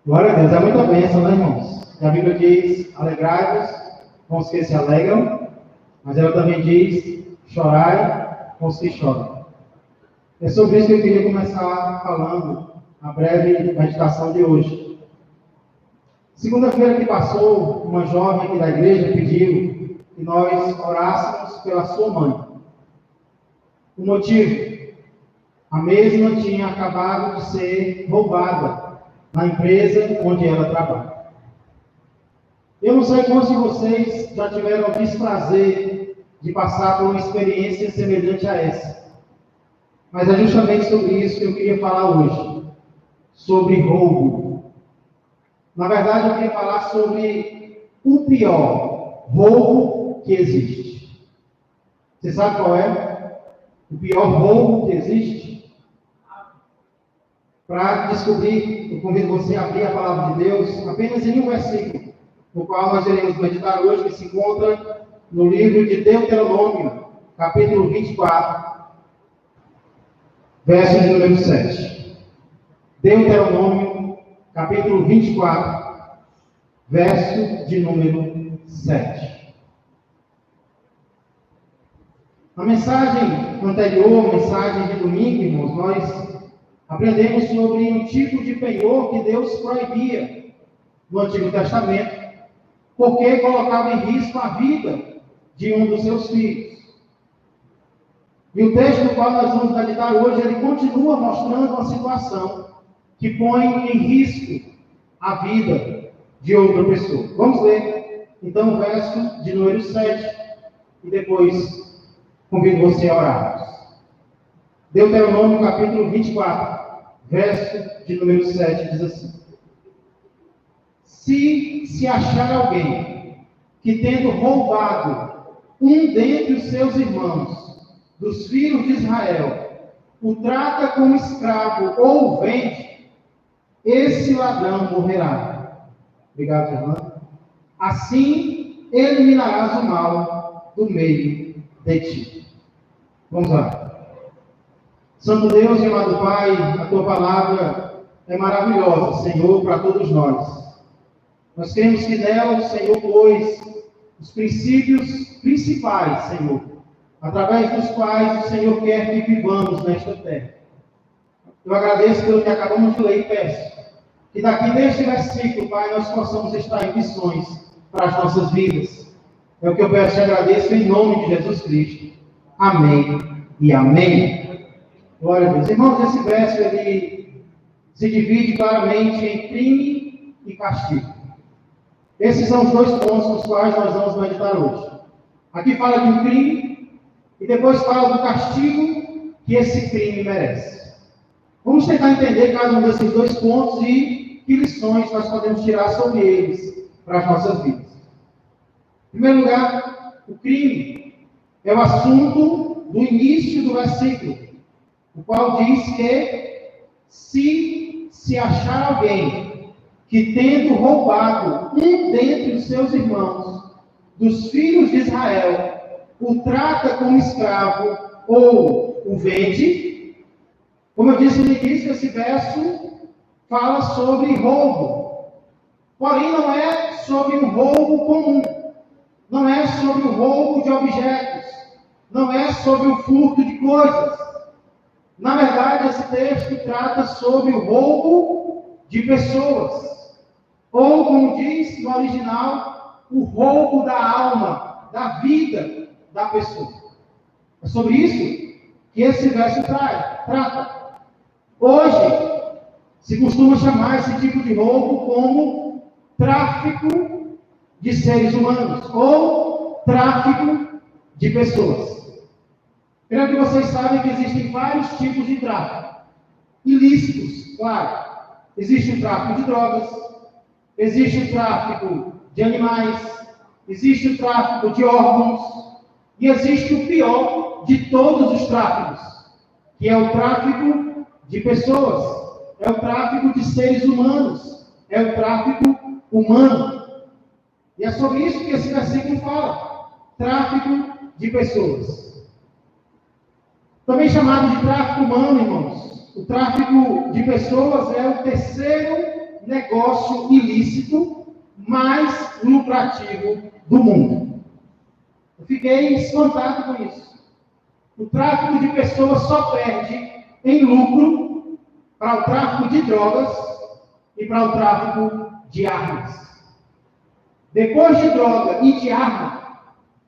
Glória a Deus, é muita bênção, né, irmãos? E a Bíblia diz, alegrai-vos com os que se alegram, mas ela também diz, chorai com os que choram. É sobre isso que eu queria começar falando, a breve meditação de hoje. Segunda-feira que passou, uma jovem aqui da igreja pediu que nós orássemos pela sua mãe. O motivo? A mesma tinha acabado de ser roubada na empresa onde ela trabalha. Eu não sei quantos de vocês já tiveram o desprazer de passar por uma experiência semelhante a essa. Mas é justamente sobre isso que eu queria falar hoje. Sobre roubo. Na verdade, eu queria falar sobre o pior roubo que existe. Você sabe qual é? O pior roubo que existe? Para descobrir, eu convido você a abrir a palavra de Deus apenas em um versículo, no qual nós iremos meditar hoje, que se encontra no livro de Deuteronômio, capítulo 24, verso de número 7. Deuteronômio, capítulo 24, verso de número 7. Na mensagem anterior, mensagem de domingo, irmãos, nós aprendemos sobre um tipo de penhor que Deus proibia no Antigo Testamento, porque colocava em risco a vida de um dos seus filhos. E o texto do qual nós vamos meditar hoje, ele continua mostrando uma situação que põe em risco a vida de outra pessoa. Vamos ler, então, o verso de número 7, e depois convido você a orar. Deuteronômio, capítulo 24, verso de número 7, diz assim: Se achar alguém que, tendo roubado um dentre os seus irmãos, dos filhos de Israel, o trata como escravo ou o vende, esse ladrão morrerá. Obrigado, Fernando. Assim eliminarás o mal do meio de ti. Vamos lá. Santo Deus e amado Pai, a Tua palavra é maravilhosa, Senhor, para todos nós. Nós cremos que nela o Senhor pôs os princípios principais, Senhor, através dos quais o Senhor quer que vivamos nesta terra. Eu agradeço pelo que acabamos de ler e peço que daqui deste versículo, Pai, nós possamos estar em missões para as nossas vidas. É o que eu peço e agradeço em nome de Jesus Cristo. Amém e amém. Glória a Deus. Irmãos, esse verso ele se divide claramente em crime e castigo. Esses são os dois pontos nos quais nós vamos meditar hoje. Aqui fala de um crime e depois fala do castigo que esse crime merece. Vamos tentar entender cada um desses dois pontos e que lições nós podemos tirar sobre eles para as nossas vidas. Em primeiro lugar, o crime é o assunto do início do versículo, o qual diz que se achar alguém que, tendo roubado um dentre os seus irmãos, dos filhos de Israel, o trata como escravo ou o vende, como eu disse no início, esse verso fala sobre roubo. Porém, não é sobre um roubo comum. Não é sobre o roubo de objetos. Não é sobre o furto de coisas. Na verdade, esse texto trata sobre o roubo de pessoas. Ou, como diz no original, o roubo da alma, da vida da pessoa. É sobre isso que esse verso trata. Hoje, se costuma chamar esse tipo de roubo como tráfico de seres humanos ou tráfico de pessoas. Creio que vocês sabem que existem vários tipos de tráfico. Ilícitos, claro. Existe o tráfico de drogas, existe o tráfico de animais, existe o tráfico de órgãos, e existe o pior de todos os tráficos, que é o tráfico de pessoas, é o tráfico de seres humanos, é o tráfico humano. E é sobre isso que esse versículo fala, tráfico de pessoas. Também chamado de tráfico humano, irmãos. O tráfico de pessoas é o terceiro negócio ilícito mais lucrativo do mundo. Eu fiquei espantado com isso. O tráfico de pessoas só perde em lucro para o tráfico de drogas e para o tráfico de armas. Depois de droga e de arma,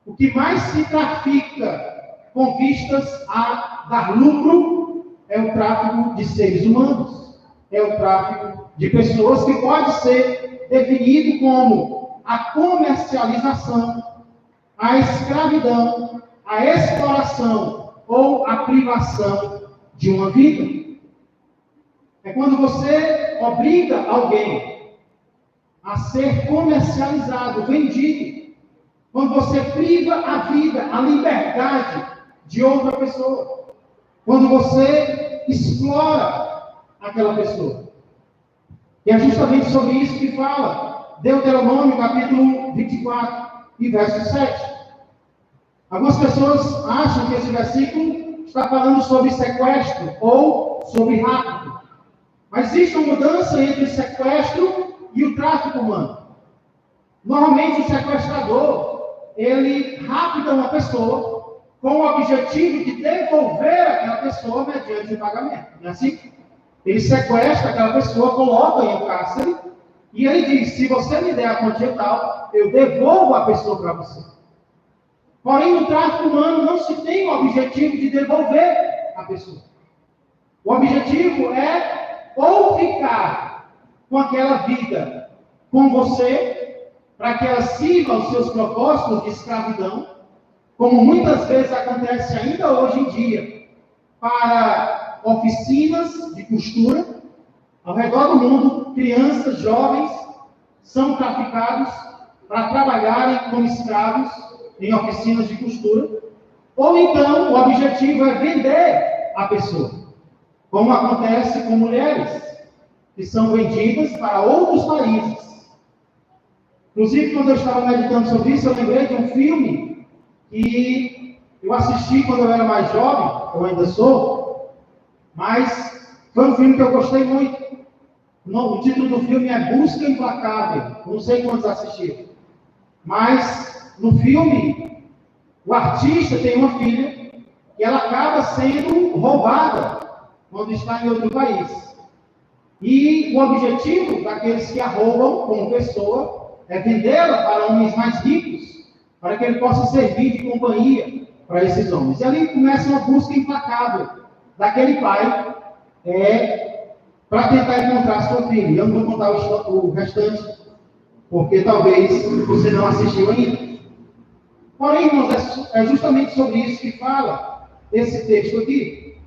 o que mais se trafica com vistas a dar lucro é o tráfico de seres humanos. É o tráfico de pessoas que pode ser definido como a comercialização, a escravidão, a exploração ou a privação de uma vida. É quando você obriga alguém a ser comercializado, vendido. Quando você priva a vida, a liberdade de outra pessoa. Quando você explora aquela pessoa. E é justamente sobre isso que fala Deuteronômio, capítulo 24 e verso 7. Algumas pessoas acham que esse versículo está falando sobre sequestro ou sobre rapto. Mas existe uma mudança entre o sequestro e o tráfico humano. Normalmente o sequestrador, ele rapta uma pessoa com o objetivo de devolver aquela pessoa mediante o pagamento. Não é assim? Ele sequestra aquela pessoa, coloca em um cárcere, e ele diz, se você me der a quantia tal, eu devolvo a pessoa para você. Porém, no tráfico humano não se tem o objetivo de devolver a pessoa. O objetivo é ou ficar com aquela vida com você, para que ela sirva aos seus propósitos de escravidão, como muitas vezes acontece ainda hoje em dia, para oficinas de costura, ao redor do mundo, crianças, jovens, são traficados para trabalharem como escravos em oficinas de costura, ou então o objetivo é vender a pessoa, como acontece com mulheres que são vendidas para outros países. Inclusive, quando eu estava meditando sobre isso, eu lembrei de um filme que eu assisti quando eu era mais jovem, eu ainda sou, mas foi um filme que eu gostei muito. O título do filme é Busca Implacável. Não sei quantos assistiram. Mas, no filme, o artista tem uma filha e ela acaba sendo roubada quando está em outro país. E o objetivo daqueles que a roubam como pessoa é vendê-la para homens mais ricos, para que ele possa servir de companhia para esses homens. E ali começa uma busca implacável daquele pai para tentar encontrar sua filha. Eu não vou contar o restante, porque talvez você não assistiu ainda. Porém, irmãos, é justamente sobre isso que fala esse texto aqui.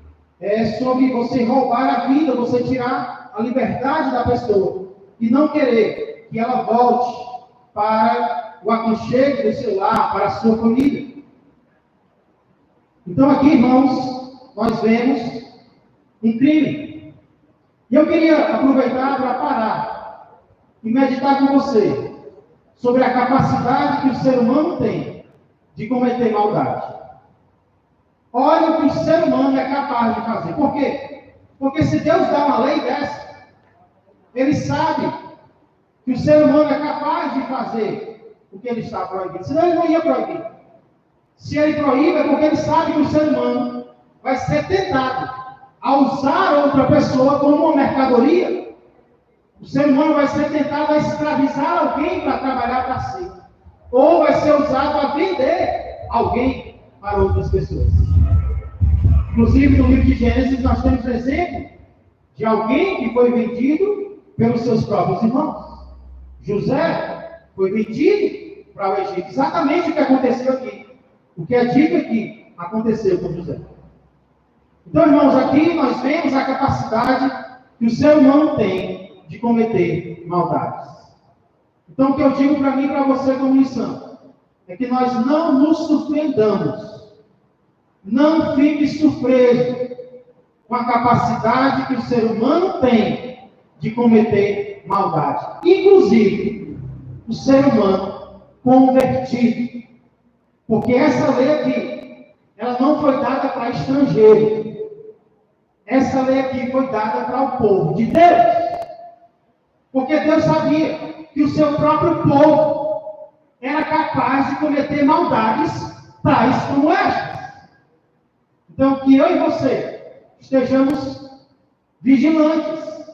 É sobre você roubar a vida, você tirar a liberdade da pessoa e não querer que ela volte para o aconchego do seu lar, para a sua família. Então aqui, irmãos, nós vemos um crime. E eu queria aproveitar para parar e meditar com você sobre a capacidade que o ser humano tem de cometer maldade. Olha o que o ser humano é capaz de fazer. Por quê? Porque se Deus dá uma lei dessa, Ele sabe que o ser humano é capaz de fazer o que Ele está proibindo. Senão Ele não ia proibir. Se Ele proíbe, é porque Ele sabe que o ser humano vai ser tentado a usar outra pessoa como uma mercadoria. O ser humano vai ser tentado a escravizar alguém para trabalhar para si. Ou vai ser usado a vender alguém para outras pessoas. Inclusive, no livro de Gênesis, nós temos exemplo de alguém que foi vendido pelos seus próprios irmãos. José foi vendido para o Egito. Exatamente o que aconteceu aqui. O que é dito aqui aconteceu com José. Então, irmãos, aqui nós vemos a capacidade que o ser humano tem de cometer maldades. Então, o que eu digo para mim e para você como lição é que nós não nos surpreendamos. Não fique surpreso com a capacidade que o ser humano tem de cometer maldade. Inclusive, o ser humano convertido. Porque essa lei aqui, ela não foi dada para estrangeiro. Essa lei aqui foi dada para o povo de Deus. Porque Porque Deus sabia que o seu próprio povo era capaz de cometer maldades tais como estas. Então, que eu e você estejamos vigilantes,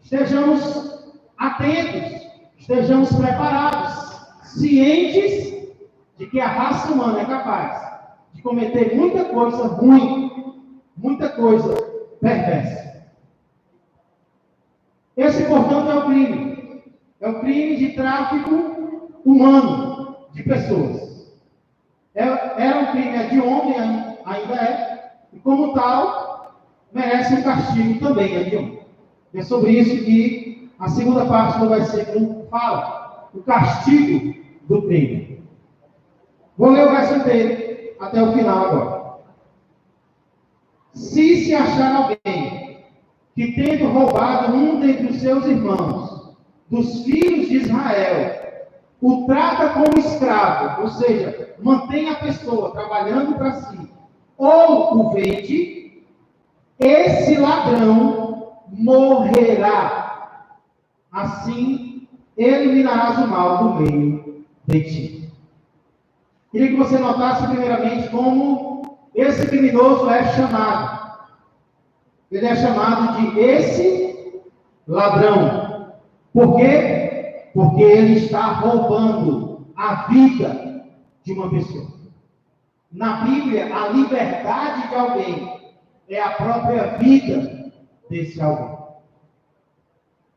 estejamos atentos, estejamos preparados, cientes de que a raça humana é capaz de cometer muita coisa ruim, muita coisa perversa. Esse, portanto, é o crime. É o crime de tráfico humano de pessoas. Era um crime hediondo, ainda é, e como tal, merece um castigo também hediondo. É sobre isso que a segunda parte do versículo fala, o castigo do crime. Vou ler o verso inteiro até o final agora. Se achar alguém que, tendo roubado um dentre os seus irmãos, dos filhos de Israel, o trata como escravo, ou seja, mantém a pessoa trabalhando para si, ou o vende, esse ladrão morrerá. Assim, eliminarás o mal do meio de ti. Queria que você notasse primeiramente como esse criminoso é chamado. Ele é chamado de esse ladrão. Por quê? Porque ele está roubando a vida de uma pessoa. Na Bíblia, a liberdade de alguém é a própria vida desse alguém.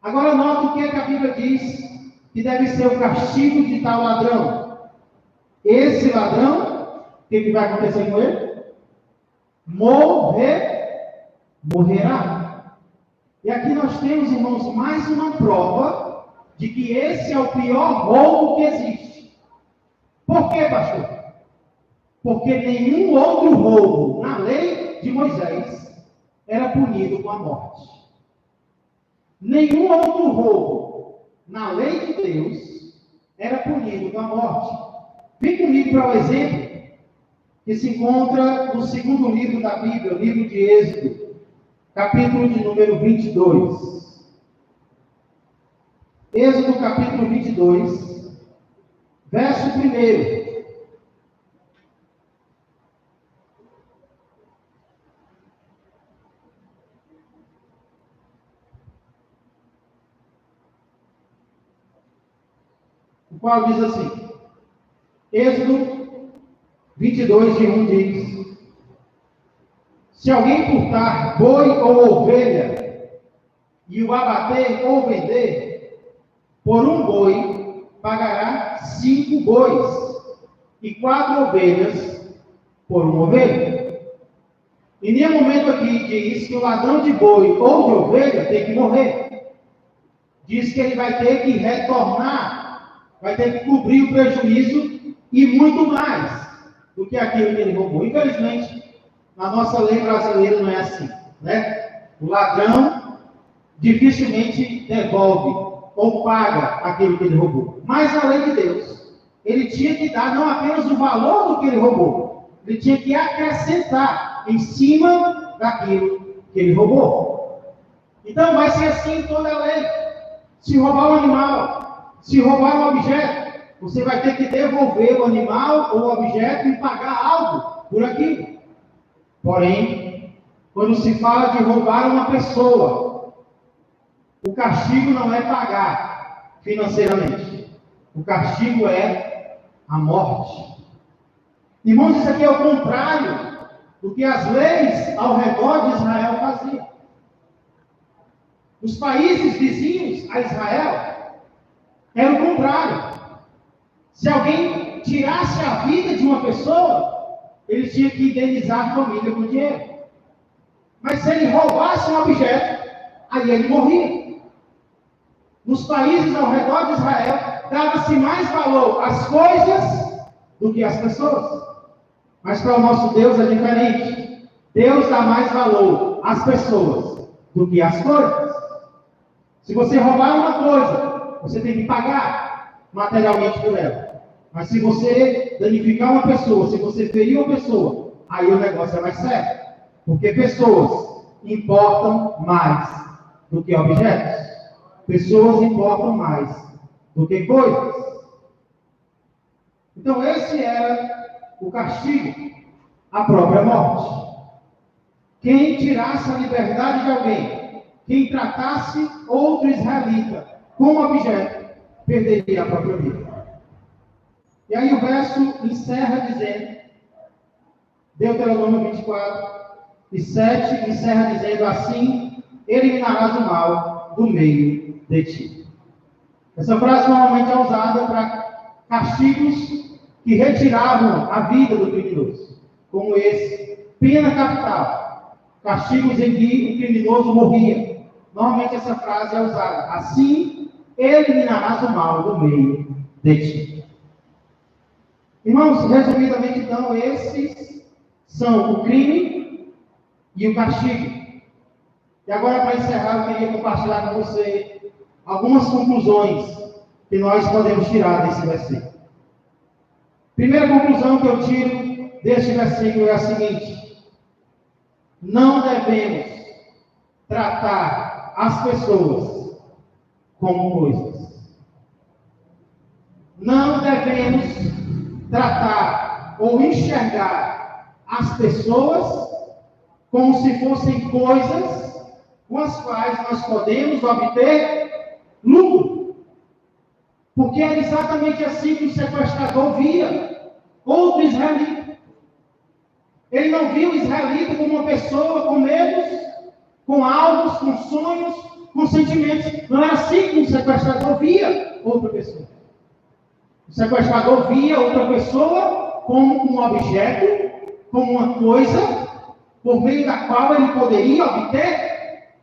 Agora nota o que é que a Bíblia diz que deve ser o castigo de tal ladrão. Esse ladrão, o que vai acontecer com ele? Morrerá. E aqui nós temos, irmãos, mais uma prova de que esse é o pior roubo que existe. Por quê, pastor? Porque nenhum outro roubo na lei de Moisés era punido com a morte. Nenhum outro roubo na lei de Deus era punido com a morte. Vem comigo para o exemplo que se encontra no segundo livro da Bíblia, o livro de Êxodo, capítulo de número 22. Êxodo, capítulo 22, verso 1. O qual diz assim, Êxodo 22, de 1 diz: se alguém furtar boi ou ovelha, e o abater ou vender, por um boi pagará 5 bois, e 4 ovelhas por uma ovelha. Em nenhum momento aqui diz que o ladrão de boi ou de ovelha tem que morrer. Diz que ele vai ter que retornar, vai ter que cobrir o prejuízo e muito mais do que aquilo que ele roubou. Infelizmente, na nossa lei brasileira não é assim, né? O ladrão dificilmente devolve ou paga aquilo que ele roubou. Mas na lei de Deus, ele tinha que dar não apenas o valor do que ele roubou, ele tinha que acrescentar em cima daquilo que ele roubou. Então vai ser assim em toda a lei. Se roubar um animal, se roubar um objeto, você vai ter que devolver o animal ou o objeto e pagar algo por aquilo. Porém, quando se fala de roubar uma pessoa, o castigo não é pagar financeiramente. O castigo é a morte. Irmãos, isso aqui é o contrário do que as leis ao redor de Israel faziam. Os países vizinhos a Israel era o contrário. Se alguém tirasse a vida de uma pessoa, ele tinha que indenizar a família com dinheiro. Mas se ele roubasse um objeto, aí ele morria. Nos países ao redor de Israel, dava-se mais valor às coisas do que às pessoas. Mas para o nosso Deus é diferente. Deus dá mais valor às pessoas do que às coisas. Se você roubar uma coisa, você tem que pagar materialmente por ela. Mas se você danificar uma pessoa, se você ferir uma pessoa, aí o negócio é mais sério. Porque pessoas importam mais do que objetos. pessoas importam mais do que coisas. Então esse era o castigo, a própria morte. Quem tirasse a liberdade de alguém, quem tratasse outro israelita como objeto, perderia a própria vida. E aí o verso encerra dizendo, Deuteronômio 24:7, encerra dizendo assim: eliminarás o mal do meio de ti. Essa frase normalmente é usada para castigos que retiravam a vida do criminoso, como esse, pena capital, castigos em que o criminoso morria. Normalmente essa frase é usada, assim eliminarás o mal do meio de ti. Irmãos, resumidamente então, esses são o crime e o castigo. E agora, para encerrar, eu queria compartilhar com você algumas conclusões que nós podemos tirar desse versículo. Primeira conclusão que eu tiro deste versículo é a seguinte: não devemos tratar as pessoas como coisas. Não devemos tratar ou enxergar as pessoas como se fossem coisas com as quais nós podemos obter lucro. Porque era exatamente assim que o sequestrador via outro israelita. Ele não via o israelita como uma pessoa com medos, com alvos, com sonhos, com sentimentos. Não era assim que o sequestrador via outra pessoa. O sequestrador via outra pessoa como um objeto, como uma coisa, por meio da qual ele poderia obter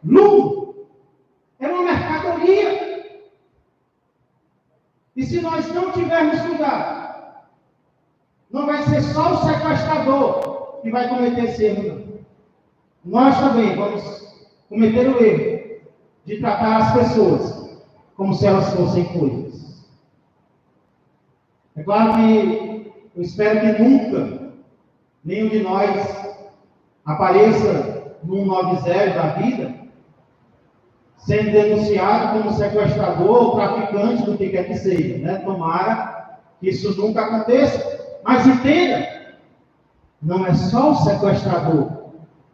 lucro. Era uma mercadoria. E se nós não tivermos cuidado, não vai ser só o sequestrador que vai cometer esse erro, não. Nós também vamos cometer o erro de tratar as pessoas como se elas fossem coisas. É claro que eu espero que nunca nenhum de nós apareça num 90 da vida sendo denunciado como sequestrador ou traficante do que quer que seja, né? Tomara que isso nunca aconteça. Mas entenda, não é só o sequestrador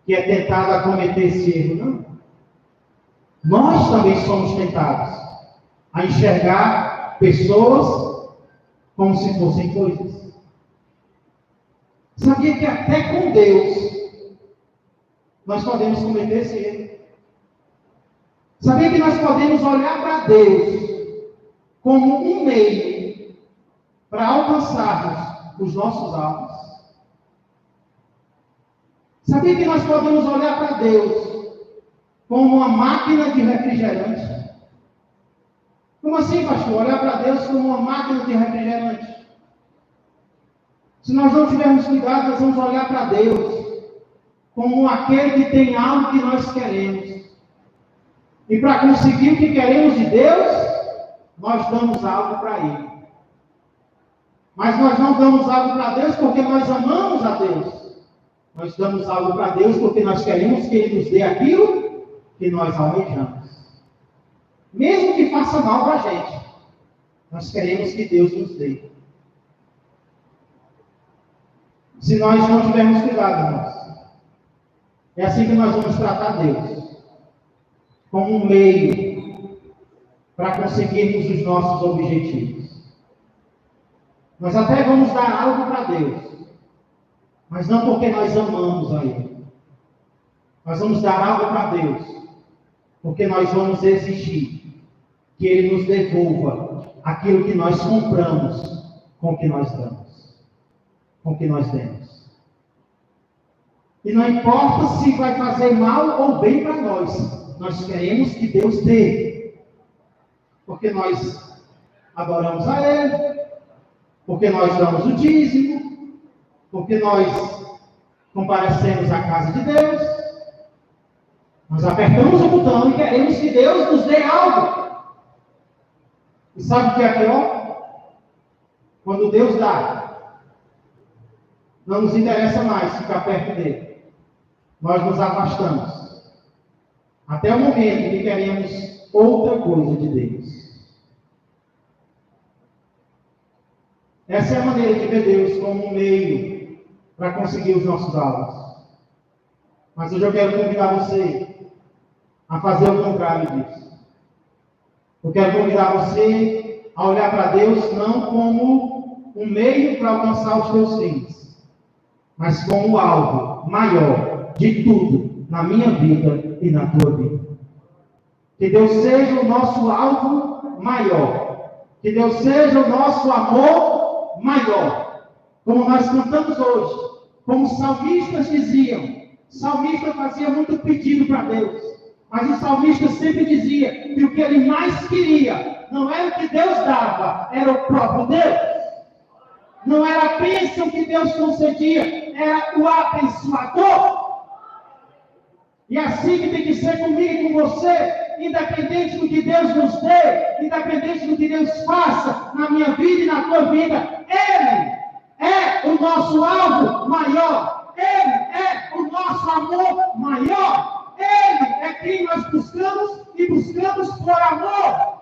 que é tentado a cometer esse erro, não. Nós também somos tentados a enxergar pessoas como se fossem coisas. Sabia que até com Deus nós podemos cometer esse erro? Sabia que nós podemos olhar para Deus como um meio para alcançarmos os nossos alvos? Sabia que nós podemos olhar para Deus como uma máquina de refrigerante? Como assim, pastor? Olhar para Deus como uma máquina de refrigerante? Se nós não tivermos cuidado, nós vamos olhar para Deus como aquele que tem algo que nós queremos. E para conseguir o que queremos de Deus, nós damos algo para Ele. Mas nós não damos algo para Deus porque nós amamos a Deus. Nós damos algo para Deus porque nós queremos que Ele nos dê aquilo que nós almejamos. Mesmo que faça mal para a gente, nós queremos que Deus nos dê. Se nós não tivermos cuidado, irmãos, é assim que nós vamos tratar Deus. Como um meio para conseguirmos os nossos objetivos. Nós até vamos dar algo para Deus, mas não porque nós amamos a Ele. Nós vamos dar algo para Deus, porque nós vamos exigir que Ele nos devolva aquilo que nós compramos com o que nós damos, com o que nós demos. E não importa se vai fazer mal ou bem para nós queremos que Deus dê, porque nós adoramos a Ele, porque nós damos o dízimo, porque nós comparecemos à casa de Deus, nós apertamos o botão e queremos que Deus nos dê algo. E sabe o que é pior? Quando Deus dá, não nos interessa mais ficar perto dele. Nós nos afastamos. Até o momento que queremos outra coisa de Deus. Essa é a maneira de ver Deus como um meio para conseguir os nossos alvos. Mas hoje eu quero convidar você a fazer o contrário disso. Eu quero convidar você a olhar para Deus não como um meio para alcançar os teus fins, mas como o alvo maior de tudo na minha vida e na tua vida. Que Deus seja o nosso alvo maior. Que Deus seja o nosso amor maior. Como nós cantamos hoje, como os salmistas diziam. O salmista fazia muito pedido para Deus, mas o salmista sempre dizia que o que ele mais queria não era o que Deus dava, era o próprio Deus. Não era a bênção que Deus concedia, era o abençoador. E assim que tem que ser comigo e com você, independente do que Deus nos dê, independente do que Deus faça na minha vida e na tua vida, Ele é o nosso alvo maior. Ele é o nosso amor maior. Ele é quem nós buscamos e buscamos por amor.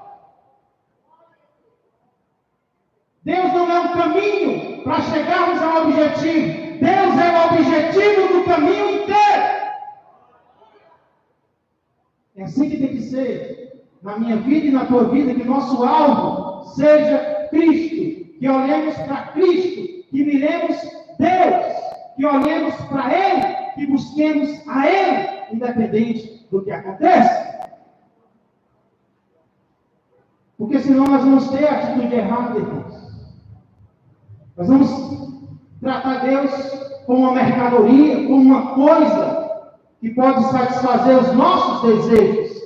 Deus não é um caminho para chegarmos ao objetivo. Deus é o objetivo do caminho inteiro. É assim que tem que ser na minha vida e na tua vida, que nosso alvo seja Cristo, que olhemos para Cristo, que miremos Deus, que olhemos para Ele, que busquemos a Ele, independente do que acontece. Porque senão nós vamos ter a atitude errada depois. Nós vamos tratar Deus como uma mercadoria, como uma coisa que pode satisfazer os nossos desejos,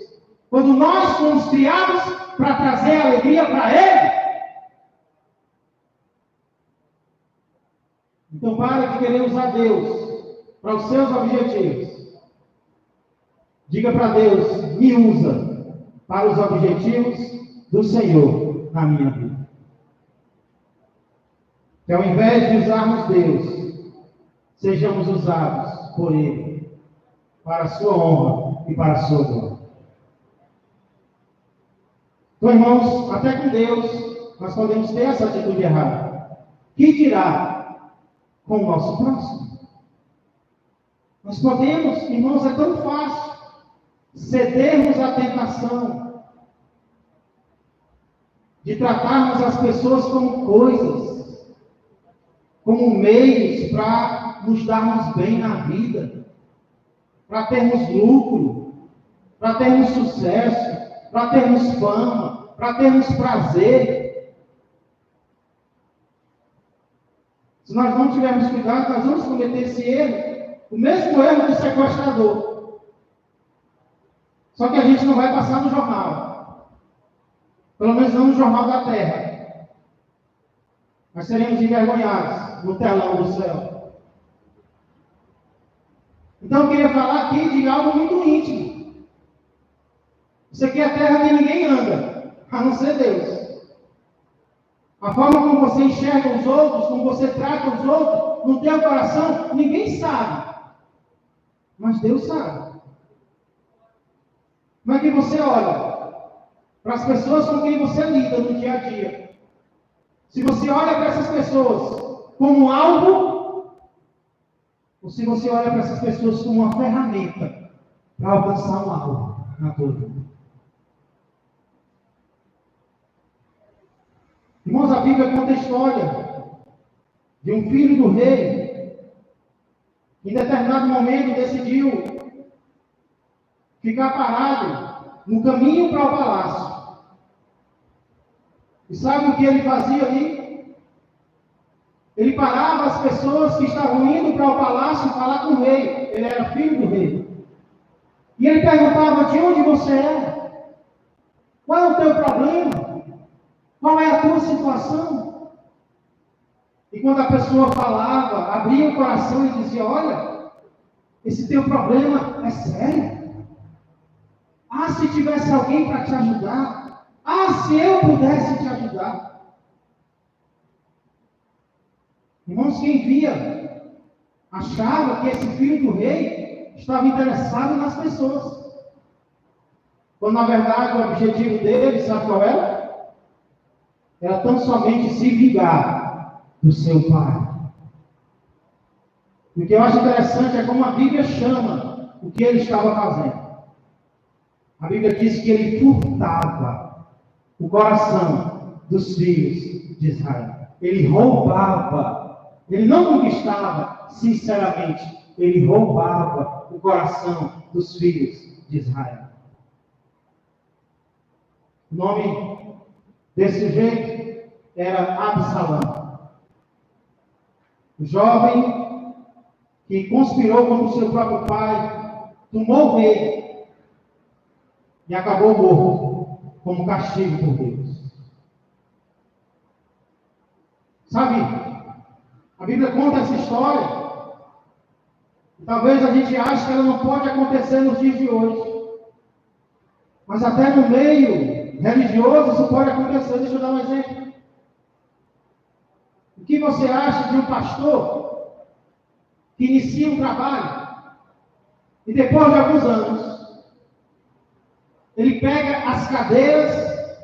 quando nós fomos criados para trazer alegria para Ele. Então pare de querer usar Deus para os seus objetivos. Diga para Deus, me usa para os objetivos do Senhor na minha vida. Que ao invés de usarmos Deus, sejamos usados por Ele, para a sua honra e para a sua glória. Então, irmãos, até com Deus, nós podemos ter essa atitude errada. Que dirá com o nosso próximo? Nós podemos, irmãos, é tão fácil cedermos à tentação de tratarmos as pessoas como coisas, como meios para nos darmos bem na vida, para termos lucro, para termos sucesso, para termos fama, para termos prazer. Se nós não tivermos cuidado, nós vamos cometer esse erro, o mesmo erro do sequestrador. Só que a gente não vai passar no jornal. Pelo menos não no Jornal da Terra. Nós seremos envergonhados no telão do céu. Então eu queria falar aqui de algo muito íntimo. Isso aqui é a terra que ninguém anda, a não ser Deus. A forma como você enxerga os outros, como você trata os outros, no teu coração, ninguém sabe. Mas Deus sabe. Como é que você olha para as pessoas com quem você lida no dia a dia? Se você olha para essas pessoas como algo, ou se você olha para essas pessoas como uma ferramenta para alcançar um alvo na tua vida. Irmãos, a Bíblia conta a história de um filho do rei que em determinado momento decidiu ficar parado no caminho para o palácio. E sabe o que ele fazia ali? Ele parava as pessoas que estavam indo para o palácio falar com o rei. Ele era filho do rei. E ele perguntava, de onde você é? Qual é o teu problema? Qual é a tua situação? E quando a pessoa falava, abria o coração e dizia, olha, esse teu problema é sério. Ah, se tivesse alguém para te ajudar. Ah, se eu pudesse te ajudar. Irmãos, quem via, achava que esse filho do rei estava interessado nas pessoas. quando na verdade o objetivo dele, sabe qual era? Era tão somente se vingar do seu pai. O que eu acho interessante é como a Bíblia chama o que ele estava fazendo. A Bíblia diz que ele furtava o coração dos filhos de Israel. Ele roubava. Ele não conquistava, sinceramente. Ele roubava o coração dos filhos de Israel. O nome desse jeito era Absalão. O jovem que conspirou contra o seu próprio pai, tomou dele e acabou morto como castigo por Deus. Sabe, a Bíblia conta essa história. E talvez a gente ache que ela não pode acontecer nos dias de hoje. Mas até no meio religioso isso pode acontecer. Deixa eu dar um exemplo. O que você acha de um pastor que inicia um trabalho e depois de alguns anos ele pega as cadeiras,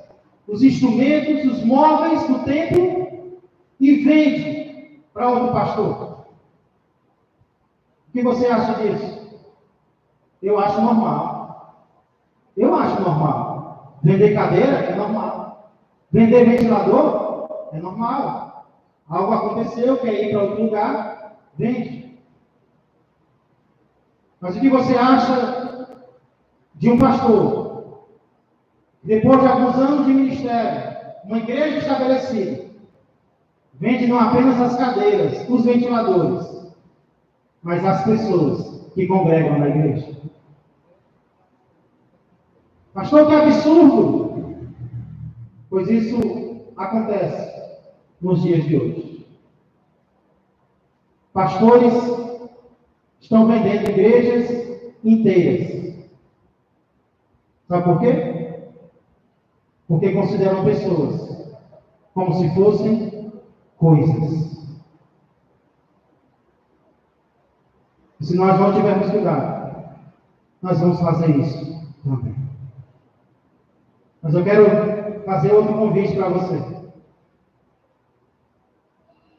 os instrumentos, os móveis do templo e vende para outro pastor? O que você acha disso? Eu acho normal. Eu acho normal. Vender cadeira é normal. Vender ventilador é normal. Algo aconteceu, quer ir para outro lugar, vende. Mas o que você acha de um pastor, depois de alguns anos de ministério, uma igreja estabelecida, vende não apenas as cadeiras, os ventiladores, mas as pessoas que congregam na igreja? Pastor, que absurdo! Pois isso acontece nos dias de hoje. Pastores estão vendendo igrejas inteiras. Sabe por quê? Porque consideram pessoas como se fossem coisas. E se nós não tivermos cuidado, nós vamos fazer isso também. Mas eu quero fazer outro convite para você.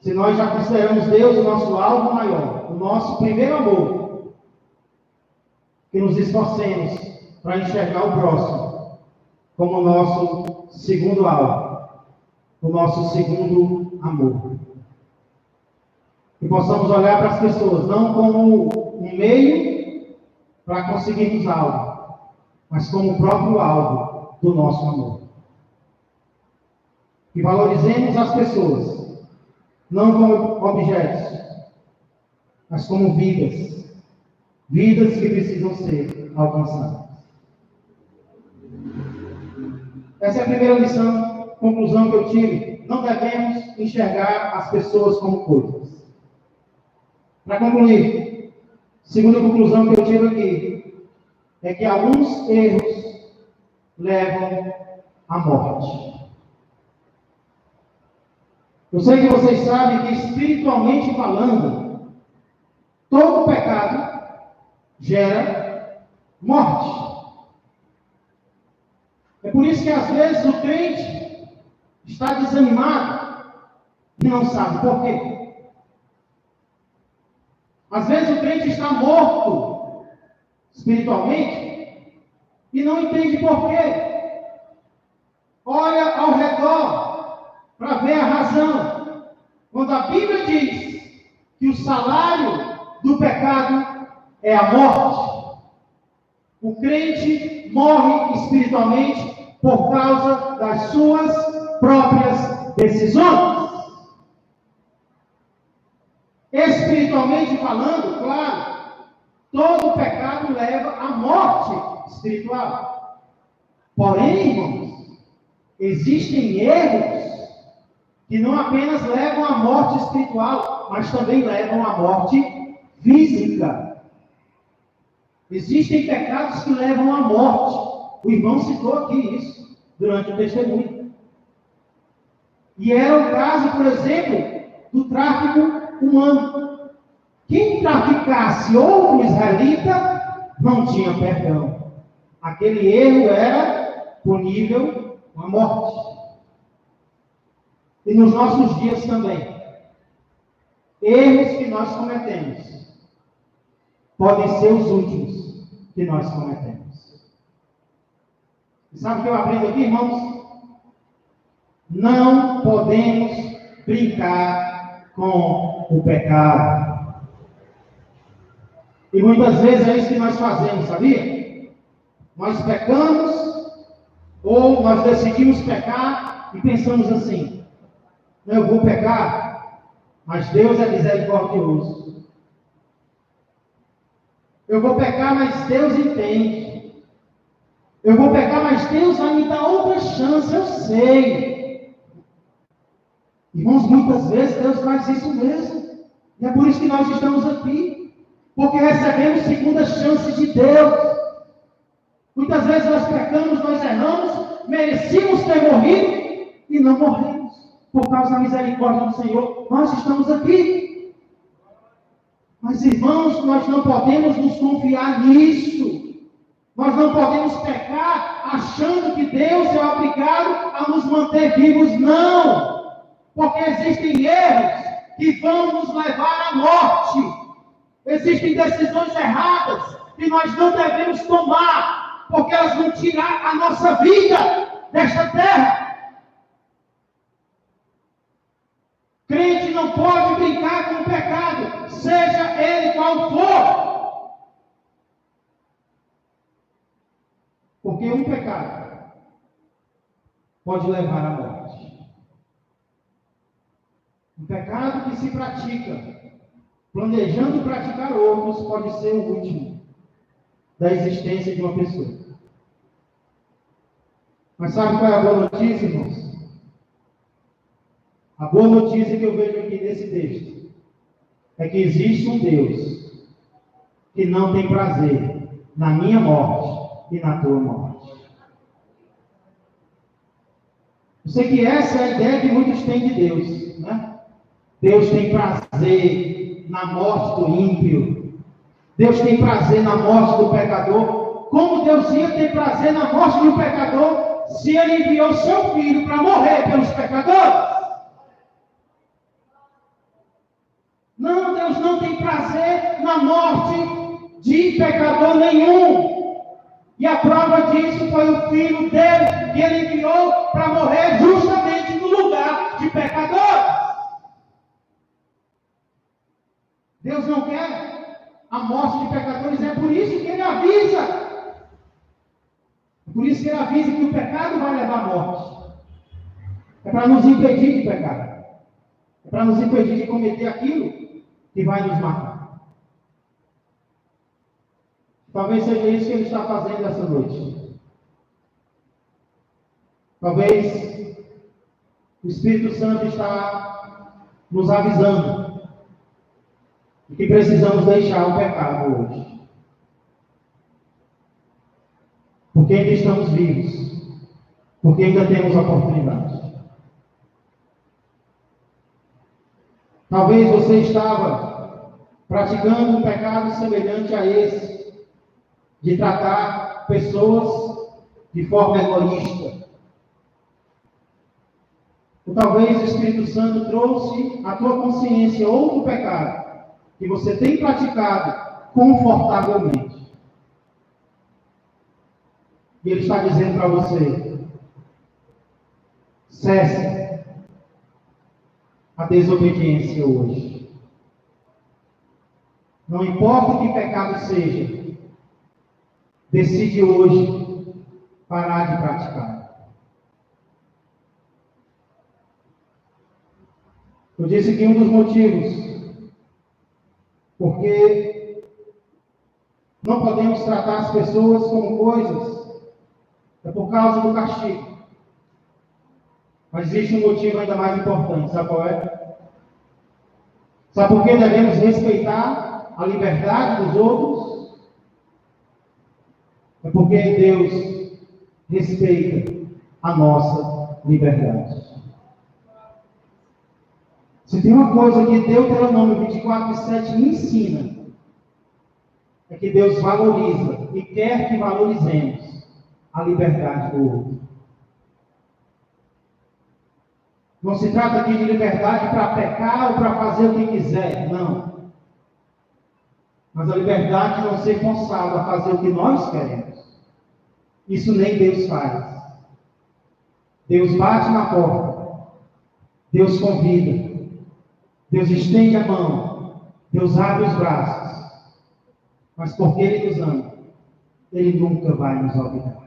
Se nós já consideramos Deus o nosso alvo maior, o nosso primeiro amor, que nos esforcemos para enxergar o próximo como o nosso segundo alvo, o nosso segundo amor. Que possamos olhar para as pessoas não como um meio para conseguirmos algo, mas como o próprio alvo do nosso amor. Que valorizemos as pessoas não como objetos, mas como vidas. Vidas que precisam ser alcançadas. Essa é a primeira lição, conclusão que eu tive. Não devemos enxergar as pessoas como coisas. Para concluir, segunda conclusão que eu tive aqui é que alguns erros levam à morte. Eu sei que vocês sabem que, espiritualmente falando, todo pecado gera morte. É por isso que às vezes o crente está desanimado e não sabe por quê. Às vezes o crente está morto espiritualmente e não entende por quê. Olha ao redor para ver a razão. Quando a Bíblia diz que o salário do pecado é a morte, o crente morre espiritualmente por causa das suas próprias decisões. Espiritualmente falando, claro, todo pecado leva à morte espiritual. Porém, irmãos, existem erros que não apenas levam à morte espiritual, mas também levam à morte física. Existem pecados que levam à morte. O irmão citou aqui isso durante o testemunho. E era o caso, por exemplo, do tráfico humano. Quem traficasse outro israelita não tinha perdão. aquele erro era punível com a morte. E nos nossos dias também, erros que nós cometemos podem ser os últimos que nós cometemos. E sabe o que eu aprendo aqui, irmãos? Não podemos brincar com o pecado. E muitas vezes é isso que nós fazemos, sabia? Nós pecamos, ou nós decidimos pecar e pensamos assim: eu vou pecar, mas Deus é misericordioso. Eu vou pecar, mas Deus entende. Eu vou pecar, mas Deus vai me dar outra chance, eu sei. Irmãos, muitas vezes Deus faz isso mesmo. E é por isso que nós estamos aqui. Porque recebemos segunda chance de Deus. Muitas vezes nós pecamos, nós erramos, merecíamos ter morrido e não morremos. Por causa da misericórdia do Senhor, nós estamos aqui. Mas, irmãos, nós não podemos nos confiar nisso. Nós não podemos pecar achando que Deus é obrigado a nos manter vivos, não. Porque existem erros que vão nos levar à morte. Existem decisões erradas que nós não devemos tomar, porque elas vão tirar a nossa vida desta terra. Crente não pode brincar com o pecado, seja ele qual for. Porque um pecado pode levar à morte. Um pecado que se pratica, planejando praticar outros, pode ser o último da existência de uma pessoa. Mas sabe qual é a boa notícia, irmãos? A boa notícia que eu vejo aqui nesse texto é que existe um Deus que não tem prazer na minha morte e na tua morte. Eu sei que essa é a ideia que muitos têm de Deus, né? Deus tem prazer na morte do ímpio. Deus tem prazer na morte do pecador. Como Deus ia ter prazer na morte do pecador se Ele enviou seu Filho para morrer pelos pecadores? Não, Deus não tem prazer na morte de pecador nenhum. E a prova disso foi o Filho dele, que Ele enviou para morrer justamente no lugar de pecadores. Deus não quer a morte de pecadores, é por isso que Ele avisa. É por isso que Ele avisa que o pecado vai levar à morte. É para nos impedir de pecar. É para nos impedir de cometer aquilo que vai nos matar. Talvez seja isso que Ele está fazendo essa noite. Talvez o Espírito Santo está nos avisando de que precisamos deixar o pecado hoje. Porque ainda estamos vivos. Porque ainda temos oportunidade. Talvez você estava praticando um pecado semelhante a esse, de tratar pessoas de forma egoísta. Ou talvez o Espírito Santo trouxe à tua consciência outro pecado que você tem praticado confortavelmente. E Ele está dizendo para você: cesse a desobediência hoje. Não importa o que pecado seja, decide hoje parar de praticar. Eu disse que um dos motivos porque não podemos tratar as pessoas como coisas é por causa do castigo. Mas existe um motivo ainda mais importante, sabe qual é? Sabe por que devemos respeitar a liberdade dos outros? É porque Deus respeita a nossa liberdade. Se tem uma coisa que Deuteronômio 24:7 me ensina, é que Deus valoriza e quer que valorizemos a liberdade do outro. Não se trata aqui de liberdade para pecar ou para fazer o que quiser, não. Mas a liberdade de não ser forçado a fazer o que nós queremos. Isso nem Deus faz. Deus bate na porta. Deus convida. Deus estende a mão. Deus abre os braços. Mas porque Ele nos ama, Ele nunca vai nos obrigar.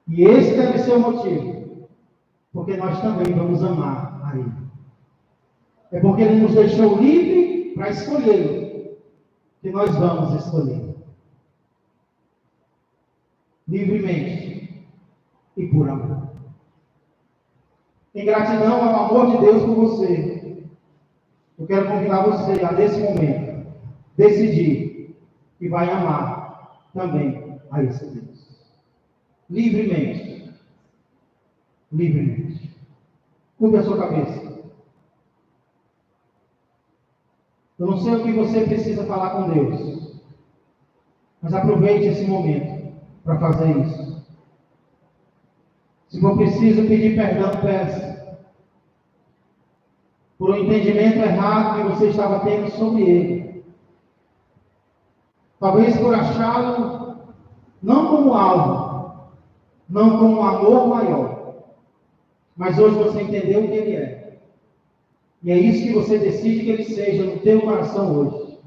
E esse deve ser o motivo, porque nós também vamos amar a Ele. É porque Ele nos deixou livre para escolher, que nós vamos escolher. Livremente e por amor. Em gratidão ao amor de Deus por você, eu quero convidar você a, nesse momento, decidir que vai amar também a esse Deus. Livremente. Livremente. Curva a sua cabeça. Eu não sei o que você precisa falar com Deus, mas aproveite esse momento para fazer isso. Se for preciso pedir perdão, peça. Por um entendimento errado que você estava tendo sobre Ele. Talvez por achá-lo não como algo, não como um amor maior. Mas hoje você entendeu o que Ele é. E é isso que você decide que Ele seja no teu coração hoje.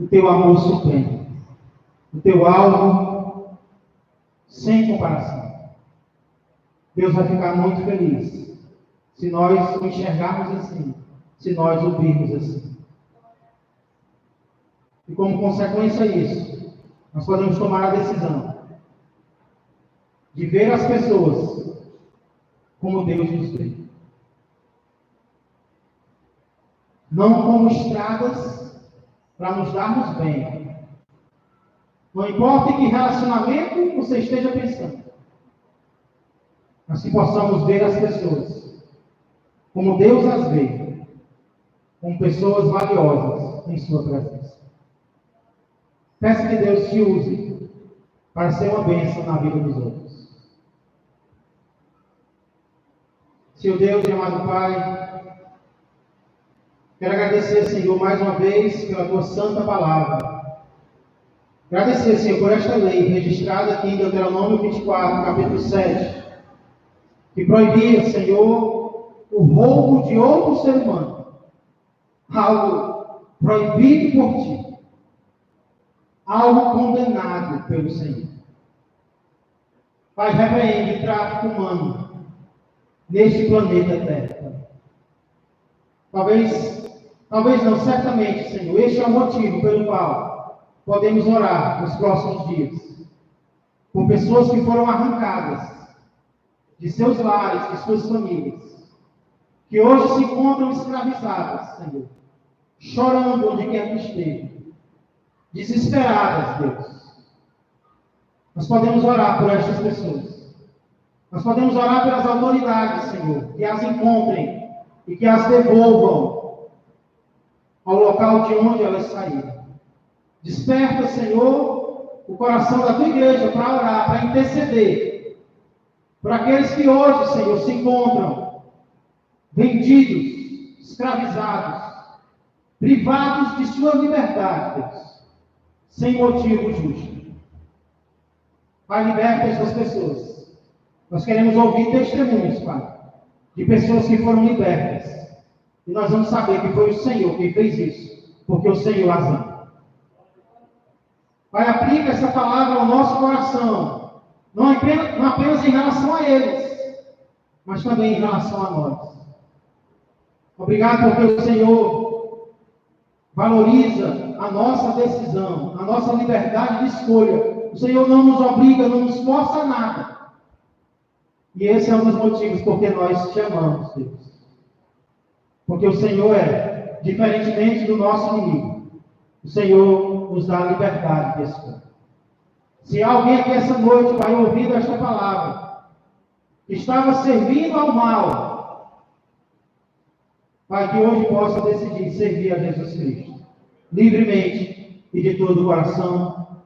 O teu amor supremo. O teu alvo sem comparação. Deus vai ficar muito feliz se nós o enxergarmos assim, se nós o virmos assim. E como consequência disso, nós podemos tomar a decisão de ver as pessoas como Deus nos vê. Não como estradas para nos darmos bem. Não importa em que relacionamento você esteja pensando, mas que possamos ver as pessoas como Deus as vê, como pessoas valiosas em sua presença. Peça que Deus te use para ser uma bênção na vida dos outros. Seu Deus e amado Pai, quero agradecer, Senhor, mais uma vez pela Tua santa palavra. Agradecer, Senhor, por esta lei registrada aqui em Deuteronômio 24, capítulo 7, que proibia, Senhor, o roubo de outro ser humano. Algo proibido por Ti. Algo condenado pelo Senhor. Pai, repreende o tráfico humano neste planeta Terra. Talvez não, certamente, Senhor, este é o motivo pelo qual podemos orar nos próximos dias por pessoas que foram arrancadas de seus lares, de suas famílias, que hoje se encontram escravizadas, Senhor, chorando onde quer que estejam, desesperadas, Deus. Nós podemos orar por estas pessoas. Nós podemos orar pelas autoridades, Senhor, que as encontrem e que as devolvam ao local de onde elas saíram. Desperta, Senhor, o coração da Tua igreja para orar, para interceder por aqueles que hoje, Senhor, se encontram vendidos, escravizados, privados de sua liberdade, Deus, sem motivo justo. Pai, liberta estas pessoas. Nós queremos ouvir testemunhos, Pai, de pessoas que foram libertas. E nós vamos saber que foi o Senhor que fez isso, porque o Senhor as ama. Pai, aplica essa palavra ao nosso coração, não apenas em relação a eles, mas também em relação a nós. Obrigado porque o Senhor valoriza a nossa decisão, a nossa liberdade de escolha. O Senhor não nos obriga, não nos força a nada. E esse é um dos motivos porque nós te amamos, Deus. Porque o Senhor é, diferentemente do nosso inimigo, o Senhor nos dá a liberdade de escolha. Se alguém aqui essa noite vai ouvir esta palavra, que estava servindo ao mal, Pai, que hoje possa decidir servir a Jesus Cristo, livremente e de todo o coração,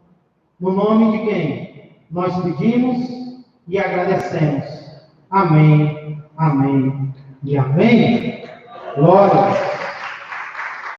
No nome de quem nós pedimos e agradecemos. Amém, amém e amém. Glória.